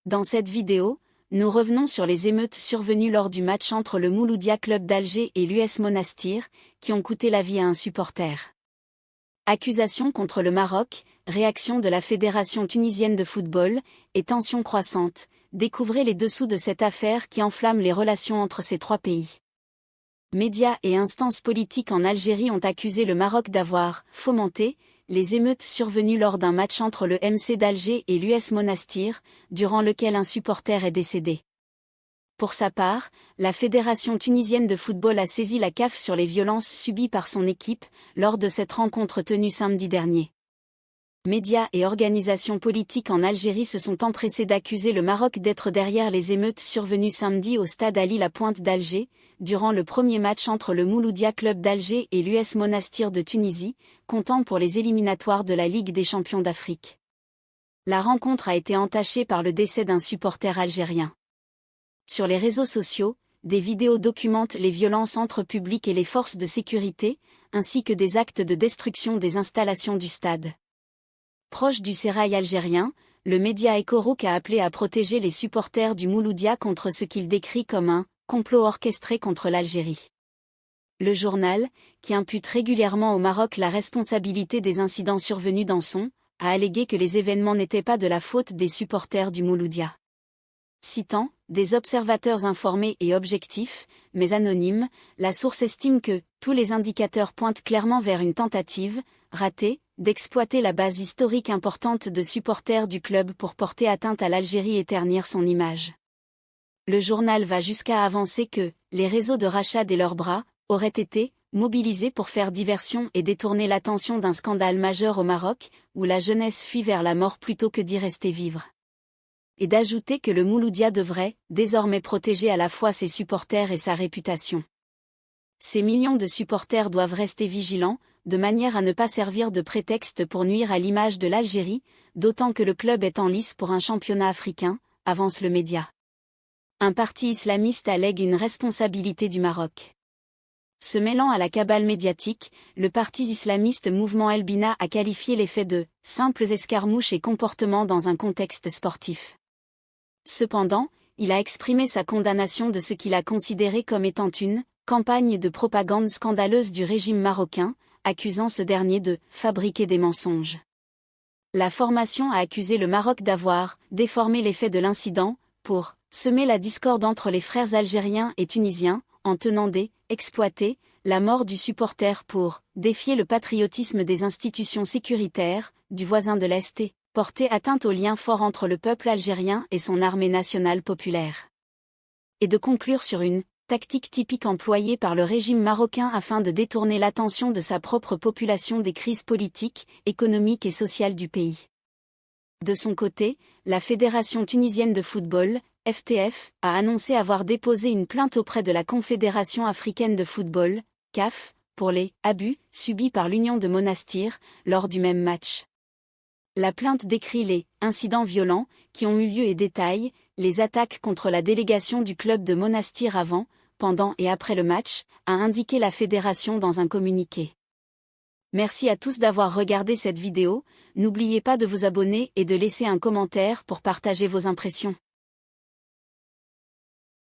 Dans cette vidéo, nous revenons sur les émeutes survenues lors du match entre le Mouloudia Club d'Alger et l'US Monastir, qui ont coûté la vie à un supporter. Accusations contre le Maroc, réaction de la Fédération tunisienne de football, et tensions croissantes. Découvrez les dessous de cette affaire qui enflamme les relations entre ces trois pays. Médias et instances politiques en Algérie ont accusé le Maroc d'avoir fomenté les émeutes survenues lors d'un match entre le MC d'Alger et l'US Monastir, durant lequel un supporter est décédé. Pour sa part, la Fédération tunisienne de football a saisi la CAF sur les violences subies par son équipe lors de cette rencontre tenue samedi dernier. Médias et organisations politiques en Algérie se sont empressés d'accuser le Maroc d'être derrière les émeutes survenues samedi au stade Ali La Pointe d'Alger, durant le premier match entre le Mouloudia Club d'Alger et l'US Monastir de Tunisie, comptant pour les éliminatoires de la Ligue des champions d'Afrique. La rencontre a été entachée par le décès d'un supporter algérien. Sur les réseaux sociaux, des vidéos documentent les violences entre public et les forces de sécurité, ainsi que des actes de destruction des installations du stade. Proche du sérail algérien, le média Ekorouk a appelé à protéger les supporters du Mouloudia contre ce qu'il décrit comme un complot orchestré contre l'Algérie. Le journal, qui impute régulièrement au Maroc la responsabilité des incidents survenus dans son, a allégué que les événements n'étaient pas de la faute des supporters du Mouloudia. Citant des observateurs informés et objectifs, mais anonymes, la source estime que tous les indicateurs pointent clairement vers une tentative, ratée, d'exploiter la base historique importante de supporters du club pour porter atteinte à l'Algérie et ternir son image. Le journal va jusqu'à avancer que les réseaux de Rachad et leurs bras auraient été mobilisés pour faire diversion et détourner l'attention d'un scandale majeur au Maroc, où la jeunesse fuit vers la mort plutôt que d'y rester vivre. Et d'ajouter que le Mouloudia devrait désormais protéger à la fois ses supporters et sa réputation. Ces millions de supporters doivent rester vigilants, de manière à ne pas servir de prétexte pour nuire à l'image de l'Algérie, d'autant que le club est en lice pour un championnat africain, avance le média. Un parti islamiste allègue une responsabilité du Maroc. Se mêlant à la cabale médiatique, le parti islamiste Mouvement El Bina a qualifié les faits de « simples escarmouches et comportements dans un contexte sportif ». Cependant, il a exprimé sa condamnation de ce qu'il a considéré comme étant une campagne de propagande scandaleuse du régime marocain, accusant ce dernier de fabriquer des mensonges. La formation a accusé le Maroc d'avoir déformé les faits de l'incident pour semer la discorde entre les frères algériens et tunisiens, en tenant exploiter la mort du supporter pour défier le patriotisme des institutions sécuritaires du voisin de l'Est et porter atteinte au lien fort entre le peuple algérien et son armée nationale populaire. Et de conclure sur une tactique typique employée par le régime marocain afin de détourner l'attention de sa propre population des crises politiques, économiques et sociales du pays. De son côté, la Fédération tunisienne de football, FTF, a annoncé avoir déposé une plainte auprès de la Confédération africaine de football, CAF, pour les abus subis par l'Union de Monastir lors du même match. La plainte décrit les incidents violents qui ont eu lieu et détaille les attaques contre la délégation du club de Monastir avant, pendant et après le match, a indiqué la fédération dans un communiqué. Merci à tous d'avoir regardé cette vidéo, n'oubliez pas de vous abonner et de laisser un commentaire pour partager vos impressions.